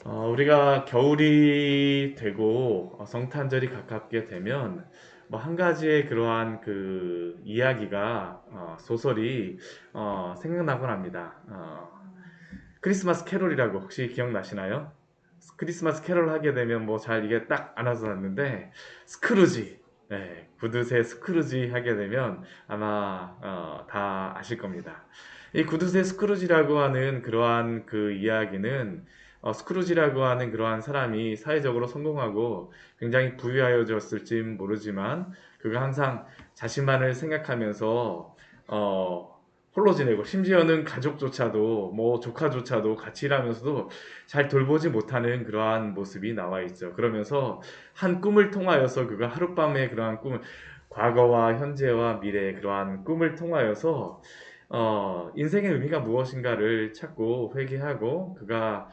우리가 겨울이 되고 성탄절이 가깝게 되면 뭐 한 가지의 그러한 그 이야기가 소설이 생각나곤 합니다. 크리스마스 캐롤이라고 혹시 기억나시나요? 크리스마스 캐롤 하게 되면 뭐 잘 이게 딱 안 와서났는데 스크루지, 네, 구두쇠 스크루지 하게 되면 아마 다 아실 겁니다. 이 구두쇠 스크루지라고 하는 그러한 그 이야기는 스크루지라고 하는 그러한 사람이 사회적으로 성공하고 굉장히 부유하여졌을지 모르지만 그가 항상 자신만을 생각하면서 홀로 지내고 심지어는 가족조차도 뭐 조카조차도 같이 일하면서도 잘 돌보지 못하는 그러한 모습이 나와 있죠. 그러면서 한 꿈을 통하여서 그가 하룻밤에 그러한 꿈을 과거와 현재와 미래의 그러한 꿈을 통하여서 인생의 의미가 무엇인가를 찾고 회개하고 그가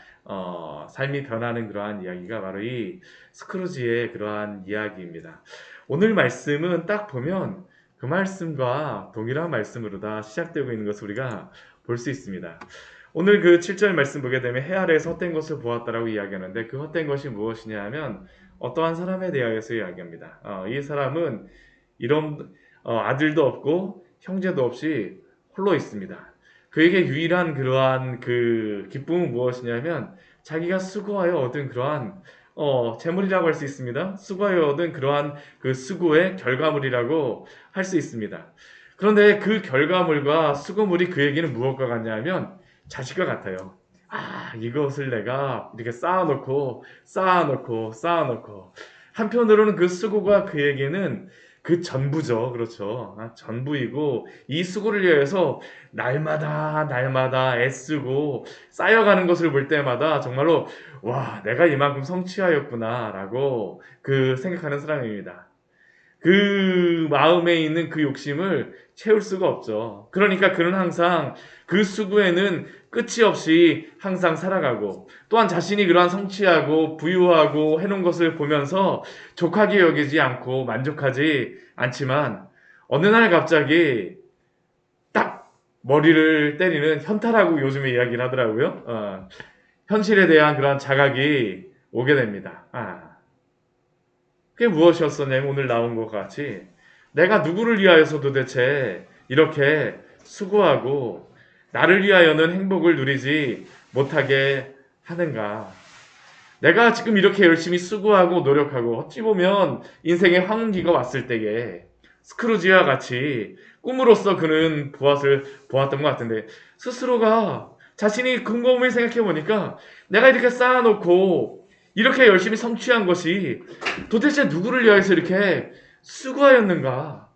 삶이 변하는 그러한 이야기가 바로 이 스크루지의 그러한 이야기입니다. 오늘 말씀은 딱 보면 그 말씀과 동일한 말씀으로 다 시작되고 있는 것을 우리가 볼 수 있습니다. 오늘 그 7절 말씀 보게 되면 해 아래에서 헛된 것을 보았다라고 이야기하는데 그 헛된 것이 무엇이냐 하면 어떠한 사람에 대하여서 이야기합니다. 이 사람은 이런 아들도 없고 형제도 없이 홀로 있습니다. 그에게 유일한 그러한 그 기쁨은 무엇이냐면 자기가 수고하여 얻은 그러한 재물이라고 할 수 있습니다. 수고하여 얻은 그러한 그 수고의 결과물이라고 할 수 있습니다. 그런데 그 결과물과 수고물이 그에게는 무엇과 같냐면 자식과 같아요. 이것을 내가 이렇게 쌓아놓고 한편으로는 그 수고가 그에게는 그 전부죠. 그렇죠. 전부이고 이 수고를 위해서 날마다 애쓰고 쌓여가는 것을 볼 때마다 정말로 와, 내가 이만큼 성취하였구나라고 그 생각하는 사람입니다. 그 마음에 있는 그 욕심을 채울 수가 없죠. 그러니까 그는 항상 그 수고에는 끝이 없이 항상 살아가고 또한 자신이 그러한 성취하고 부유하고 해놓은 것을 보면서 족하게 여기지 않고 만족하지 않지만 어느 날 갑자기 딱 머리를 때리는 현타라고 요즘에 이야기를 하더라고요. 현실에 대한 그런 자각이 오게 됩니다. 그게 무엇이었었냐면 오늘 나온 것 같이 내가 누구를 위하여서 도대체 이렇게 수고하고 나를 위하여는 행복을 누리지 못하게 하는가. 내가 지금 이렇게 열심히 수고하고 노력하고 어찌 보면 인생의 황혼기가 왔을 때에 스크루지와 같이 꿈으로써 그는 보았던 것 같은데 스스로가 자신이 곰곰이 생각해 보니까 내가 이렇게 쌓아놓고 이렇게 열심히 성취한 것이 도대체 누구를 위해서 이렇게 수고하였는가?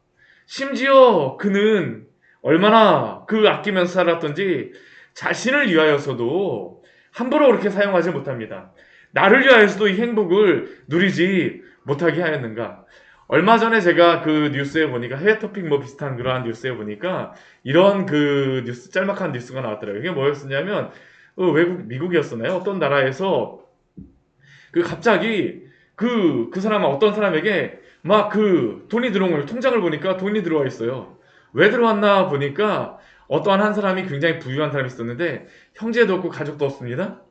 심지어 그는 얼마나 그 아끼면서 살았던지 자신을 위하여서도 함부로 그렇게 사용하지 못합니다. 나를 위하여서도 이 행복을 누리지 못하게 하였는가? 얼마 전에 제가 그 뉴스에 보니까 해외 토픽 뭐 비슷한 그러한 뉴스에 보니까 이런 그 뉴스 짤막한 뉴스가 나왔더라고요. 이게 뭐였었냐면 미국이었었나요? 어떤 나라에서 그 갑자기 그 사람은 어떤 사람에게 막 그 돈이 들어온 거예요. 통장을 보니까 돈이 들어와 있어요. 왜 들어왔나 보니까 어떠한 한 사람이 굉장히 부유한 사람이 있었는데 형제도 없고 가족도 없습니다.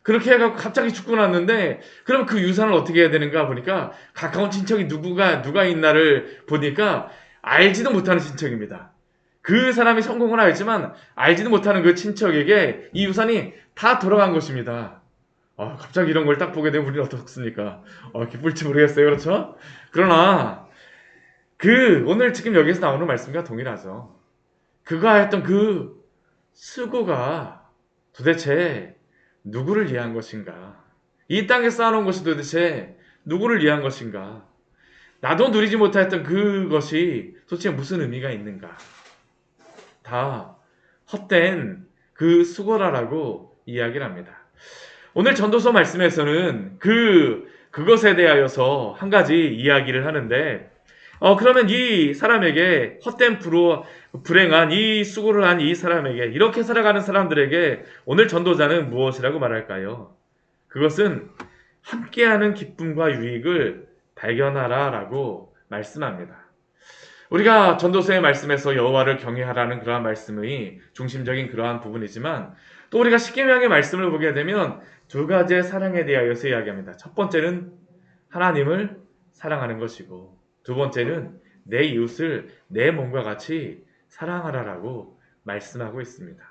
그렇게 해갖고 갑자기 죽고 났는데 그럼 그 유산을 어떻게 해야 되는가 보니까 가까운 친척이 누가 있나를 보니까 알지도 못하는 친척입니다. 그 사람이 성공을 알지만 알지도 못하는 그 친척에게 이 유산이 다 돌아간 것입니다. 갑자기 이런 걸 딱 보게 되면 우리는 어떻습니까? 기쁠지 모르겠어요. 그렇죠? 그러나 오늘 지금 여기서 나오는 말씀과 동일하죠. 그가 했던 그 수고가 도대체 누구를 위한 것인가? 이 땅에 쌓아놓은 것이 도대체 누구를 위한 것인가? 나도 누리지 못했던 그것이 도대체 무슨 의미가 있는가? 다 헛된 그 수고라라고 이야기를 합니다. 오늘 전도서 말씀에서는 그것에 대하여서 한 가지 이야기를 하는데, 그러면 이 사람에게 불행한 이 수고를 한 이 사람에게 이렇게 살아가는 사람들에게 오늘 전도자는 무엇이라고 말할까요? 그것은 함께하는 기쁨과 유익을 발견하라라고 말씀합니다. 우리가 전도서의 말씀에서 여호와를 경외하라는 그러한 말씀의 중심적인 그러한 부분이지만 또 우리가 십계명의 말씀을 보게 되면 두 가지의 사랑에 대하여서 이야기합니다. 첫 번째는 하나님을 사랑하는 것이고 두 번째는 내 이웃을 내 몸과 같이 사랑하라라고 말씀하고 있습니다.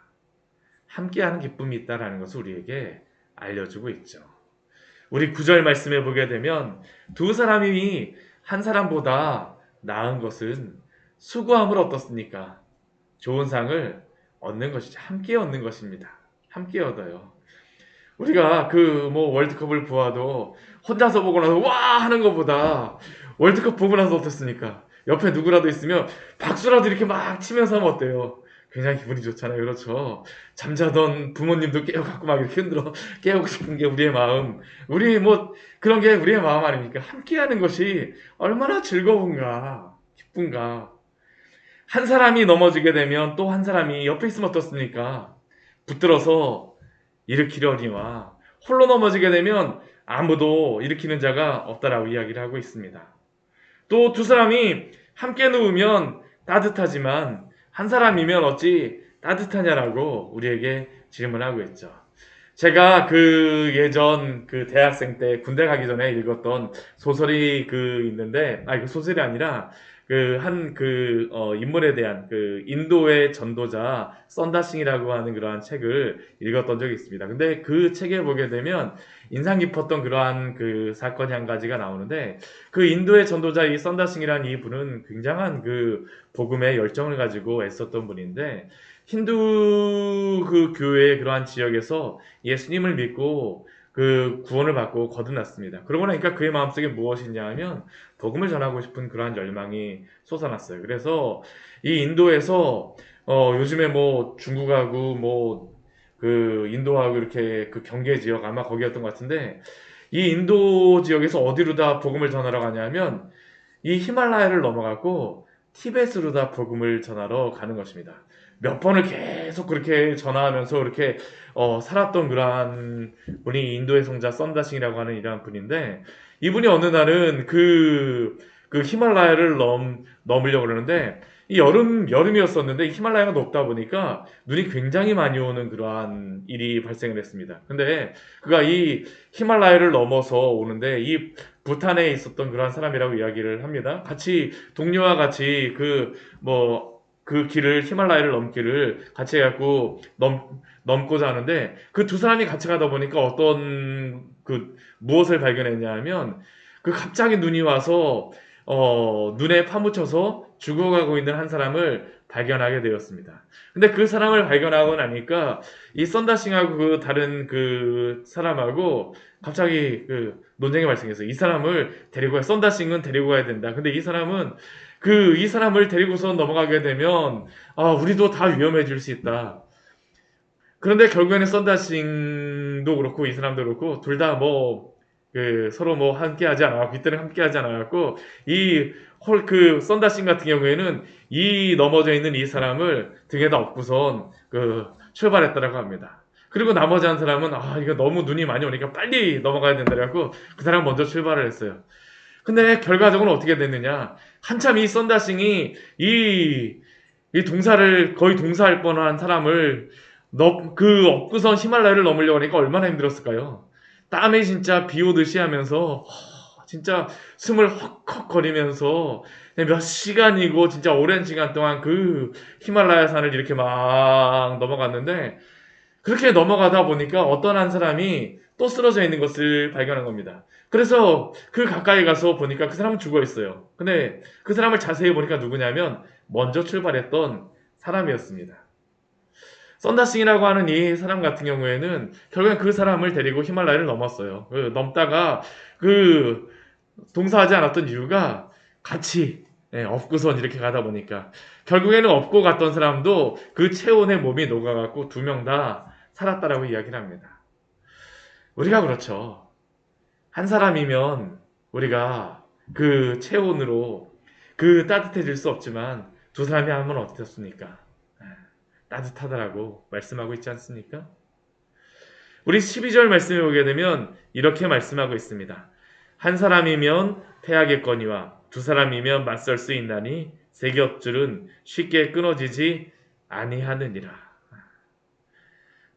함께하는 기쁨이 있다라는 것을 우리에게 알려주고 있죠. 우리 9절 말씀에 보게 되면 두 사람이 한 사람보다 나은 것은 수고함을 어떻습니까? 좋은 상을 얻는 것이죠. 함께 얻는 것입니다. 함께 얻어요. 우리가 그 뭐 월드컵을 보아도 혼자서 보고 나서 와 하는 것보다 월드컵 보고 나서 어떻습니까? 옆에 누구라도 있으면 박수라도 이렇게 막 치면서 하면 어때요? 굉장히 기분이 좋잖아요. 그렇죠? 잠자던 부모님도 깨워갖고 막 이렇게 흔들어 깨우고 싶은 게 우리의 마음. 우리 뭐 그런 게 우리의 마음 아닙니까? 함께하는 것이 얼마나 즐거운가, 기쁜가. 한 사람이 넘어지게 되면 또 한 사람이 옆에 있으면 어떻습니까? 붙들어서 일으키려니와 홀로 넘어지게 되면 아무도 일으키는 자가 없다라고 이야기를 하고 있습니다. 또 두 사람이 함께 누우면 따뜻하지만 한 사람이면 어찌 따뜻하냐라고 우리에게 질문하고 있죠. 제가 그 예전 그 대학생 때 군대 가기 전에 읽었던 소설이 있는데, 그 소설이 아니라 인물에 대한 인도의 전도자 썬다싱이라고 하는 그러한 책을 읽었던 적이 있습니다. 근데 그 책에 보게 되면 인상 깊었던 그러한 그 사건이 한 가지가 나오는데, 그 인도의 전도자 이 썬다싱이라는 이 분은 굉장한 그 복음의 열정을 가지고 애썼던 분인데, 힌두 그 교회의 그러한 지역에서 예수님을 믿고 그 구원을 받고 거듭났습니다. 그러고 나니까 그의 마음속에 무엇이 있냐 하면 복음을 전하고 싶은 그러한 열망이 솟아났어요. 그래서 이 인도에서 요즘에 뭐 중국하고 뭐 그 인도하고 이렇게 그 경계 지역 아마 거기였던 것 같은데, 이 인도 지역에서 어디로 다 복음을 전하러 가냐면 이 히말라야를 넘어가고 티벳으로 다 복음을 전하러 가는 것입니다. 몇 번을 계속 그렇게 전화하면서 이렇게 살았던 그러한 분이 인도의 성자 썬다싱이라고 하는 이러한 분인데, 이분이 어느 날은 그 히말라야를 넘으려고 그러는데, 이 여름이었었는데 히말라야가 높다 보니까 눈이 굉장히 많이 오는 그러한 일이 발생을 했습니다. 근데 그가 이 히말라야를 넘어서 오는데 이 부탄에 있었던 그러한 사람이라고 이야기를 합니다. 같이 동료와 같이 그 길을 히말라야를 넘기를 같이 해갖고 넘고자 하는데, 그 두 사람이 같이 가다 보니까 무엇을 발견했냐 하면 갑자기 눈이 와서 눈에 파묻혀서 죽어가고 있는 한 사람을 발견하게 되었습니다. 근데 그 사람을 발견하고 나니까 이 썬다싱하고 그 다른 그 사람하고 갑자기 논쟁이 발생했어요. 이 사람을 썬다싱은 데리고 가야 된다. 근데 이 사람은 이 사람을 데리고서 넘어가게 되면 우리도 다 위험해질 수 있다. 그런데 결국에는 썬다싱도 그렇고 이 사람도 그렇고 둘 다 서로 함께하지 않았고, 이때는 함께하지 않았고, 썬다싱 같은 경우에는 이 넘어져 있는 이 사람을 등에다 업고선 출발했다라고 합니다. 그리고 나머지 한 사람은 이거 너무 눈이 많이 오니까 빨리 넘어가야 된다라고 그 사람 먼저 출발을 했어요. 근데 결과적으로 어떻게 됐느냐? 한참 이 썬다싱이 이 거의 동사할 뻔한 사람을 업고선 히말라야를 넘으려고 하니까 얼마나 힘들었을까요? 땀이 진짜 비 오듯이 하면서 진짜 숨을 헉헉거리면서 몇 시간이고 진짜 오랜 시간 동안 그 히말라야 산을 이렇게 막 넘어갔는데, 그렇게 넘어가다 보니까 어떤 한 사람이 또 쓰러져 있는 것을 발견한 겁니다. 그래서 가까이 가서 보니까 그 사람은 죽어 있어요. 근데 그 사람을 자세히 보니까 누구냐면 먼저 출발했던 사람이었습니다. 썬다싱이라고 하는 이 사람 같은 경우에는 결국엔 그 사람을 데리고 히말라야를 넘었어요. 넘다가 동사하지 않았던 이유가 같이 업고선 이렇게 가다 보니까 결국에는 업고 갔던 사람도 그 체온에 몸이 녹아갖고 두 명 다 살았다라고 이야기를 합니다. 우리가 그렇죠. 한 사람이면 우리가 그 체온으로 따뜻해질 수 없지만 두 사람이 하면 어떻습니까? 따뜻하다라고 말씀하고 있지 않습니까? 우리 12절 말씀에 보게 되면 이렇게 말씀하고 있습니다. 한 사람이면 패하겠거니와 두 사람이면 맞설 수 있나니 세 겹줄은 쉽게 끊어지지 아니하느니라.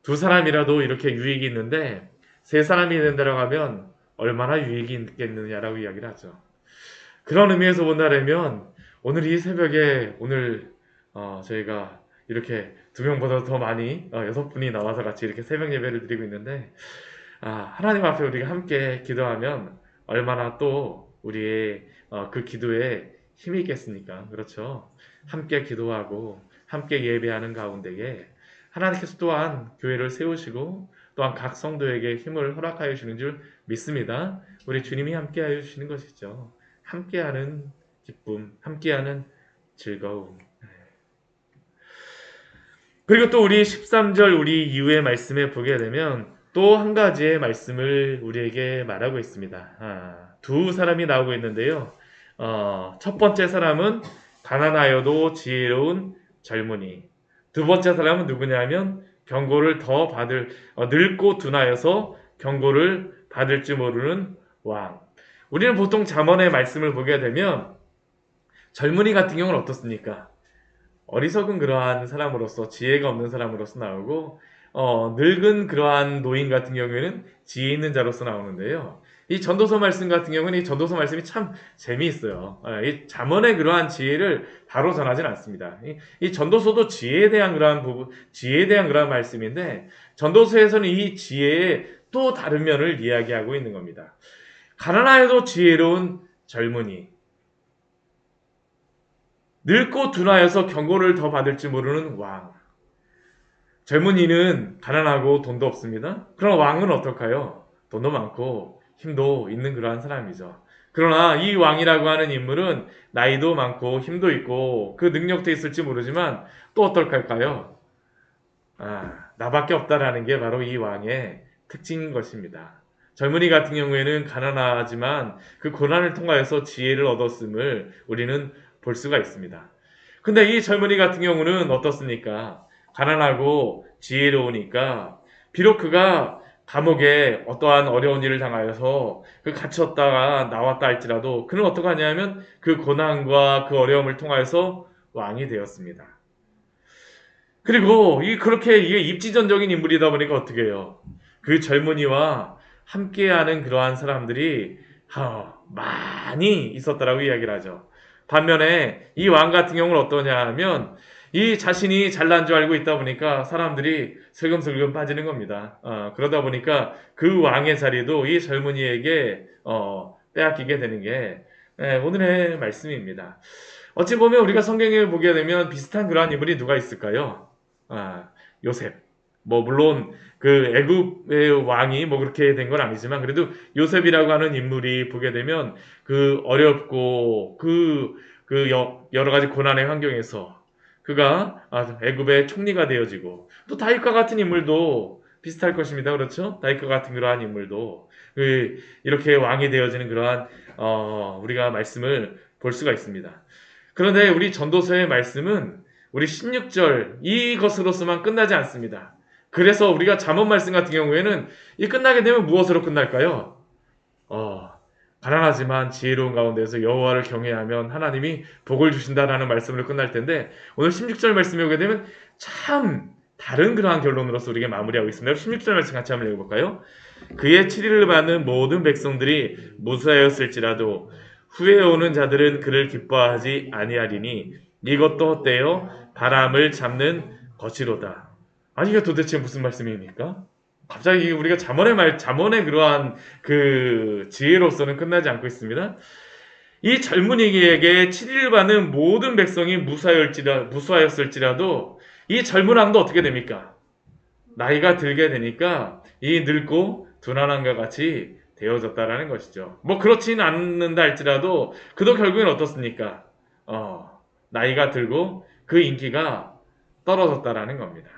두 사람이라도 이렇게 유익이 있는데 세 사람이 된다고 하면 얼마나 유익이 있겠느냐라고 이야기를 하죠. 그런 의미에서 본다면 오늘 이 새벽에 오늘 저희가 이렇게 두 명보다 더 많이 여섯 분이 나와서 같이 이렇게 새벽 예배를 드리고 있는데 하나님 앞에 우리가 함께 기도하면 얼마나 또 우리의 그 기도에 힘이 있겠습니까? 그렇죠? 함께 기도하고 함께 예배하는 가운데에 하나님께서 또한 교회를 세우시고 또한 각 성도에게 힘을 허락하여 주시는 줄 믿습니다. 우리 주님이 함께하여 주시는 것이죠. 함께하는 기쁨, 함께하는 즐거움. 그리고 또 우리 13절 우리 이후의 말씀에 보게 되면 또 한 가지의 말씀을 우리에게 말하고 있습니다. 두 사람이 나오고 있는데요. 첫 번째 사람은 가난하여도 지혜로운 젊은이. 두 번째 사람은 누구냐면 경고를 더 받을 늙고 둔하여서 경고를 받을 줄 모르는 왕. 우리는 보통 잠언의 말씀을 보게 되면 젊은이 같은 경우는 어떻습니까? 어리석은 그러한 사람으로서 지혜가 없는 사람으로서 나오고 늙은 그러한 노인 같은 경우에는 지혜 있는 자로서 나오는데요. 이 전도서 말씀 같은 경우는 이 전도서 말씀이 참 재미있어요. 이 잠언의 그러한 지혜를 바로 전하진 않습니다. 이 전도서도 지혜에 대한 그러한 부분, 지혜에 대한 그러한 말씀인데 전도서에서는 이 지혜의 또 다른 면을 이야기하고 있는 겁니다. 가난하여도 지혜로운 젊은이, 늙고 둔하여서 경고를 더 받을지 모르는 왕. 젊은이는 가난하고 돈도 없습니다. 그러나 왕은 어떨까요? 돈도 많고 힘도 있는 그러한 사람이죠. 그러나 이 왕이라고 하는 인물은 나이도 많고 힘도 있고 그 능력도 있을지 모르지만 또 어떨까요? 나밖에 없다라는 게 바로 이 왕의 특징인 것입니다. 젊은이 같은 경우에는 가난하지만 그 고난을 통하여서 지혜를 얻었음을 우리는 볼 수가 있습니다. 근데 이 젊은이 같은 경우는 어떻습니까? 가난하고 지혜로우니까 비록 그가 감옥에 어떠한 어려운 일을 당하여서 그 갇혔다가 나왔다 할지라도 그는 어떻게 하냐면 그 고난과 그 어려움을 통하여서 왕이 되었습니다. 그리고 그렇게 이게 입지전적인 인물이다 보니까 어떻게 해요? 그 젊은이와 함께하는 그러한 사람들이 많이 있었다라고 이야기를 하죠. 반면에 이 왕 같은 경우는 어떠냐 하면 이 자신이 잘난 줄 알고 있다 보니까 사람들이 슬금슬금 빠지는 겁니다. 그러다 보니까 그 왕의 자리도 이 젊은이에게 빼앗기게 되는 게 오늘의 말씀입니다. 어찌 보면 우리가 성경에 보게 되면 비슷한 그러한 인물이 누가 있을까요? 요셉. 물론 그 애굽의 왕이 그렇게 된 건 아니지만 그래도 요셉이라고 하는 인물이 보게 되면 그 어렵고 여러 가지 고난의 환경에서 그가 애굽의 총리가 되어지고 또 다윗과 같은 인물도 비슷할 것입니다. 그렇죠? 다윗과 같은 그러한 인물도 이렇게 왕이 되어지는 그러한 우리가 말씀을 볼 수가 있습니다. 그런데 우리 전도서의 말씀은 우리 16절 이것으로서만 끝나지 않습니다. 그래서 우리가 잠언 말씀 같은 경우에는 이 끝나게 되면 무엇으로 끝날까요? 가난하지만 지혜로운 가운데서 여호와를 경외하면 하나님이 복을 주신다라는 말씀으로 끝날 텐데 오늘 16절 말씀에 오게 되면 참 다른 그러한 결론으로서 우리가 마무리하고 있습니다. 16절 말씀 같이 한번 읽어볼까요? 그의 치리를 받는 모든 백성들이 무사하였을지라도 후에 오는 자들은 그를 기뻐하지 아니하리니 이것도 헛되어 바람을 잡는 것이로다. 이게 도대체 무슨 말씀입니까? 갑자기 우리가 잠언의 그러한 그 지혜로서는 끝나지 않고 있습니다. 이 젊은이에게 치리를 받는 모든 백성이 무수하였을지라도 이 젊은 왕도 어떻게 됩니까? 나이가 들게 되니까 이 늙고 둔한 왕과 같이 되어졌다라는 것이죠. 그렇지는 않는다 할지라도 그도 결국엔 어떻습니까? 나이가 들고 그 인기가 떨어졌다라는 겁니다.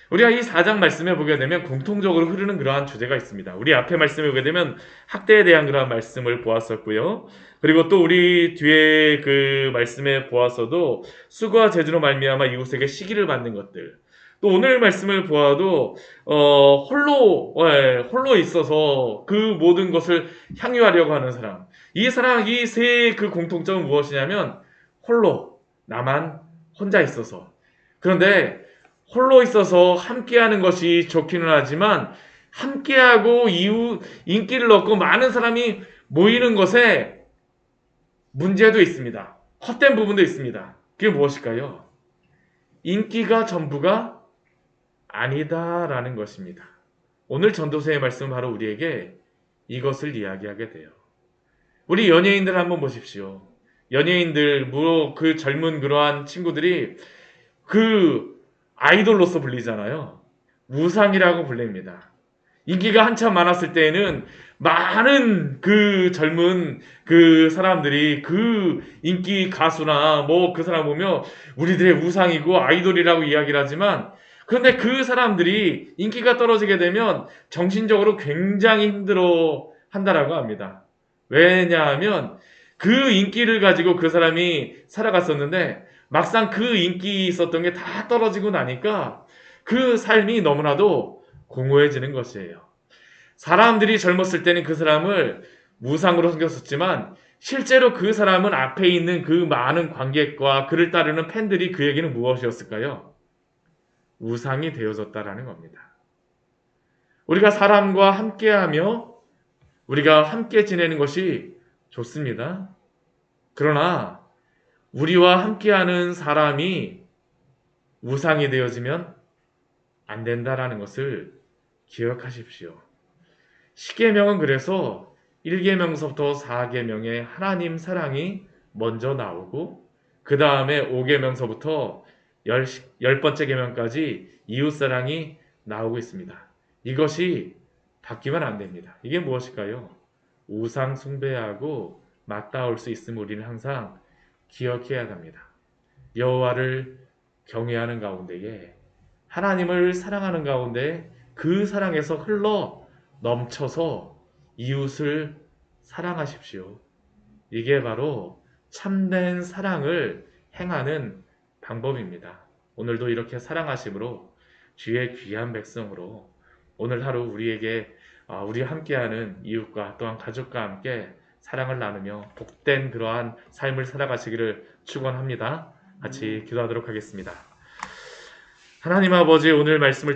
우리가 이 4장 말씀에 보게 되면 공통적으로 흐르는 그러한 주제가 있습니다. 우리 앞에 말씀에 보게 되면 학대에 대한 그러한 말씀을 보았었고요. 그리고 또 우리 뒤에 그 말씀에 보았어도 수고와 제주로 말미암아 이웃에게 시기를 받는 것들. 또 오늘 말씀을 보아도 홀로 있어서 그 모든 것을 향유하려고 하는 사람. 이 세 그 공통점은 무엇이냐면 홀로 나만 혼자 있어서. 그런데 홀로 있어서 함께하는 것이 좋기는 하지만 함께하고 이후 인기를 얻고 많은 사람이 모이는 것에 문제도 있습니다. 헛된 부분도 있습니다. 그게 무엇일까요? 인기가 전부가 아니다라는 것입니다. 오늘 전도서의 말씀은 바로 우리에게 이것을 이야기하게 돼요. 우리 연예인들 한번 보십시오. 연예인들, 그 젊은 그러한 친구들이 그 아이돌로서 불리잖아요. 우상이라고 불립니다. 인기가 한참 많았을 때에는 많은 그 젊은 그 사람들이 그 인기 가수나 뭐 그 사람 보면 우리들의 우상이고 아이돌이라고 이야기를 하지만 그런데 그 사람들이 인기가 떨어지게 되면 정신적으로 굉장히 힘들어 한다라고 합니다. 왜냐하면 그 인기를 가지고 그 사람이 살아갔었는데 막상 그 인기 있었던 게 다 떨어지고 나니까 그 삶이 너무나도 공허해지는 것이에요. 사람들이 젊었을 때는 그 사람을 무상으로 섬겼었지만 실제로 그 사람은 앞에 있는 그 많은 관객과 그를 따르는 팬들이 그에게는 무엇이었을까요? 우상이 되어졌다라는 겁니다. 우리가 사람과 함께하며 우리가 함께 지내는 것이 좋습니다. 그러나 우리와 함께하는 사람이 우상이 되어지면 안 된다라는 것을 기억하십시오. 십계명은 그래서 1계명서부터 4계명에 하나님 사랑이 먼저 나오고 그 다음에 5계명서부터 10번째 계명까지 이웃 사랑이 나오고 있습니다. 이것이 바뀌면 안 됩니다. 이게 무엇일까요? 우상 숭배하고 맞닿을 수 있음을 우리는 항상 기억해야 합니다. 여호와를 경외하는 가운데에 하나님을 사랑하는 가운데 그 사랑에서 흘러 넘쳐서 이웃을 사랑하십시오. 이게 바로 참된 사랑을 행하는 방법입니다. 오늘도 이렇게 사랑하심으로 주의 귀한 백성으로 오늘 하루 우리에게 우리 함께하는 이웃과 또한 가족과 함께 사랑을 나누며 복된 그러한 삶을 살아가시기를 축원합니다. 같이 기도하도록 하겠습니다. 하나님 아버지, 오늘 말씀을